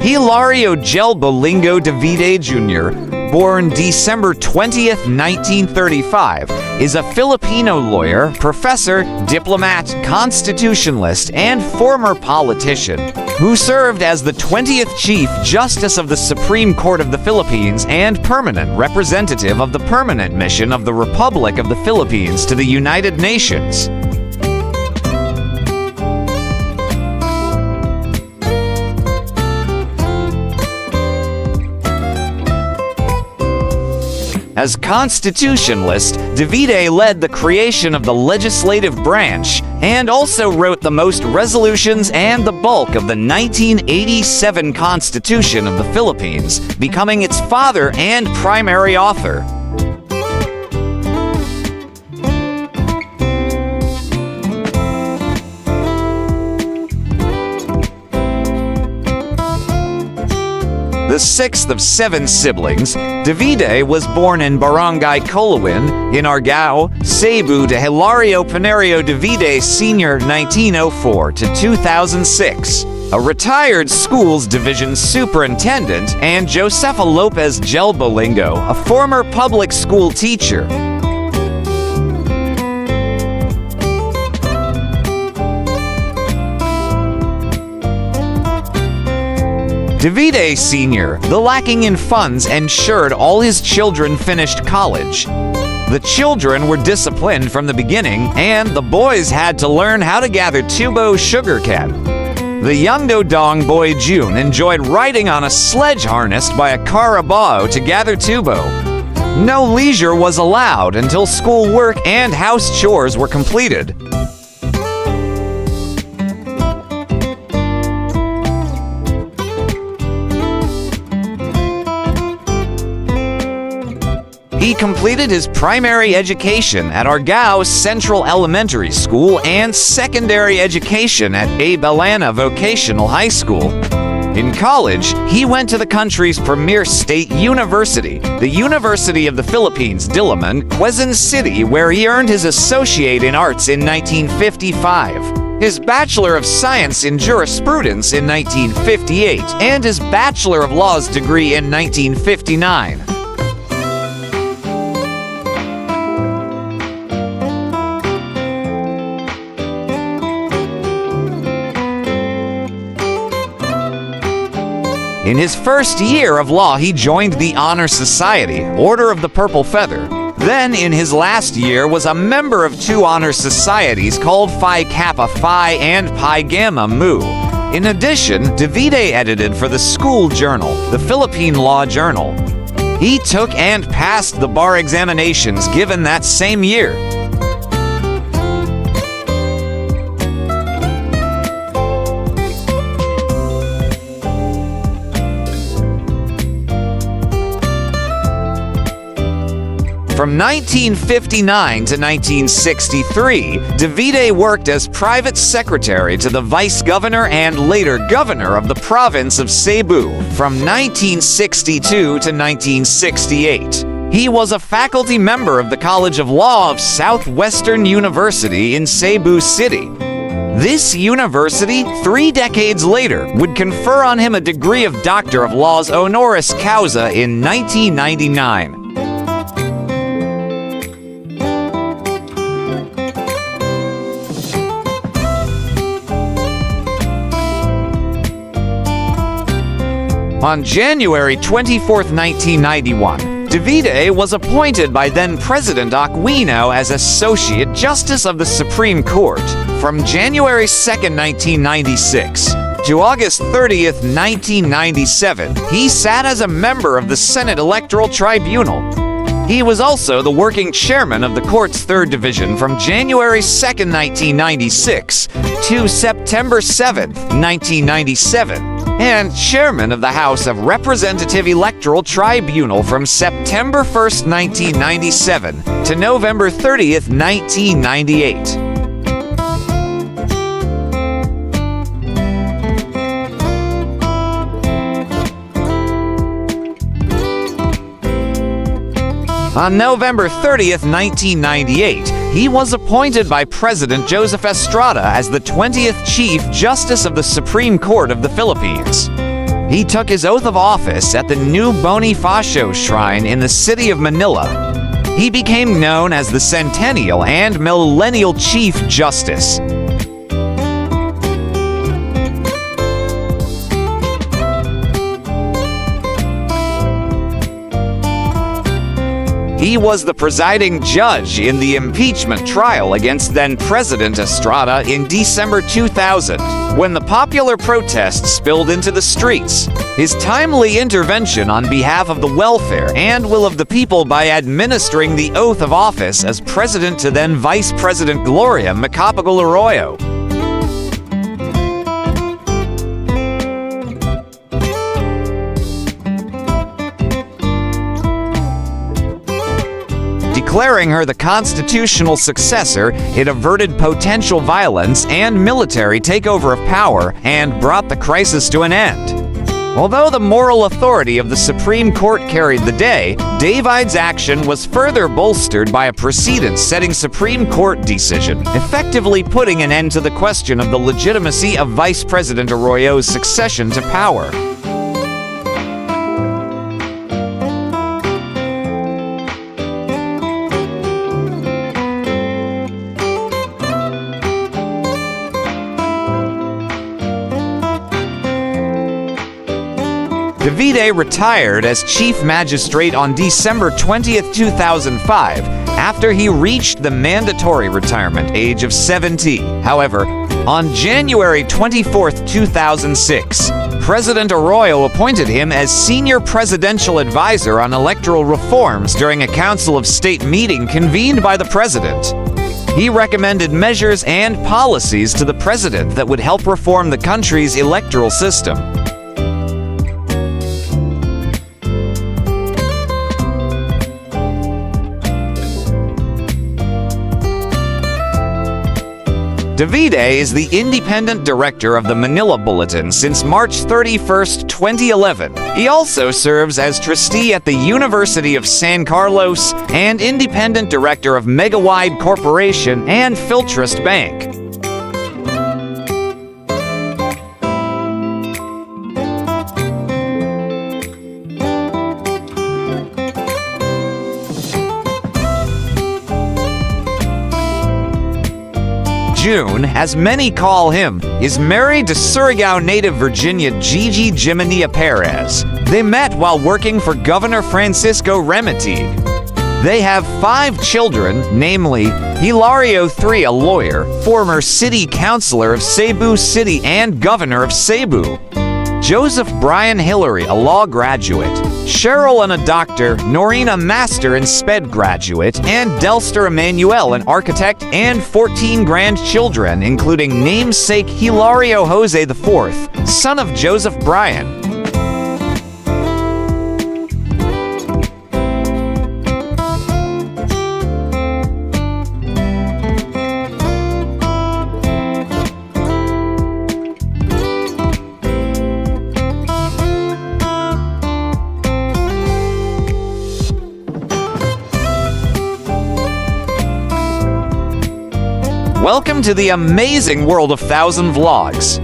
Hilario Bolingo Davide Jr., born December 20th, 1935, is a Filipino lawyer, professor, diplomat, constitutionalist, and former politician who served as the 20th Chief Justice of the Supreme Court of the Philippines and permanent representative of the Permanent Mission of the Republic of the Philippines to the United Nations. As constitutionalist, Davide led the creation of the legislative branch and also wrote the most resolutions and the bulk of the 1987 Constitution of the Philippines, becoming its father and primary author. The sixth of 7 siblings, Davide was born in Barangay Colawin in Argao, Cebu to Hilario Pinerio Davide Sr. 1904 to 2006, a retired schools division superintendent, and Josefa Lopez Bolingo, a former public school teacher. Davide Sr., the lacking in funds, ensured all his children finished college. The children were disciplined from the beginning, and the boys had to learn how to gather tubo sugarcane. The young Dodong boy June enjoyed riding on a sledge harnessed by a carabao to gather tubo. No leisure was allowed until school work and house chores were completed. He completed his primary education at Argao Central Elementary School and secondary education at Abelana Vocational High School. In college, he went to the country's premier state university, the University of the Philippines, Diplomat, Quezon City, where he earned his Associate in Arts in 1955, his Bachelor of Science in Jurisprudence in 1958, and his Bachelor of Laws degree in 1959. In his first year of law, he joined the Honor Society, Order of the Purple Feather. Then, in his last year, was a member of 2 honor societies called Phi Kappa Phi and Pi Gamma Mu. In addition, Davide edited for the school journal, the Philippine Law Journal. He took and passed the bar examinations given that same year. From 1959 to 1963, Davide worked as private secretary to the vice governor and later governor of the province of Cebu from 1962 to 1968. He was a faculty member of the College of Law of Southwestern University in Cebu City. This university, 3 decades later, would confer on him a degree of Doctor of Laws honoris causa in 1999. On January 24, 1991, Davide was appointed by then-President Aquino as Associate Justice of the Supreme Court. From January 2, 1996 to August 30, 1997, he sat as a member of the Senate Electoral Tribunal. He was also the working chairman of the court's 3rd Division from January 2, 1996 to September 7, 1997. And chairman of the House of Representative Electoral Tribunal from September 1, 1997 to November 30, 1998. On November 30th, 1998, he was appointed by President Joseph Estrada as the 20th Chief Justice of the Supreme Court of the Philippines. He took his oath of office at the new Bonifacio Shrine in the city of Manila. He became known as the Centennial and Millennial Chief Justice. He was the presiding judge in the impeachment trial against then-President Estrada in December 2000, when the popular protests spilled into the streets. His timely intervention on behalf of the welfare and will of the people by administering the oath of office as president to then-Vice President Gloria Macapagal Arroyo. Declaring her the constitutional successor, it averted potential violence and military takeover of power and brought the crisis to an end. Although the moral authority of the Supreme Court carried the day, Davide's action was further bolstered by a precedent-setting Supreme Court decision, effectively putting an end to the question of the legitimacy of Vice President Arroyo's succession to power. Davide retired as Chief Magistrate on December 20, 2005, after he reached the mandatory retirement age of 70. However, on January 24, 2006, President Arroyo appointed him as Senior Presidential Advisor on Electoral Reforms during a Council of State meeting convened by the President. He recommended measures and policies to the President that would help reform the country's electoral system. Davide is the independent director of the Manila Bulletin since March 31, 2011. He also serves as trustee at the University of San Carlos and independent director of Megawide Corporation and Philtrust Bank. June, as many call him, is married to Surigao native Virginia Gigi Jimenia Perez. They met while working for Governor Francisco Remitig. They have 5 children, namely Hilario III, a lawyer, former city councilor of Cebu City and governor of Cebu; Joseph Brian Hillary, a law graduate; Cheryl, a doctor; Norina, master and SPED graduate; and Delster Emmanuel, an architect, and 14 grandchildren, including namesake Hilario Jose IV, son of Joseph Brian. Welcome to the amazing world of 1000 Vlogs.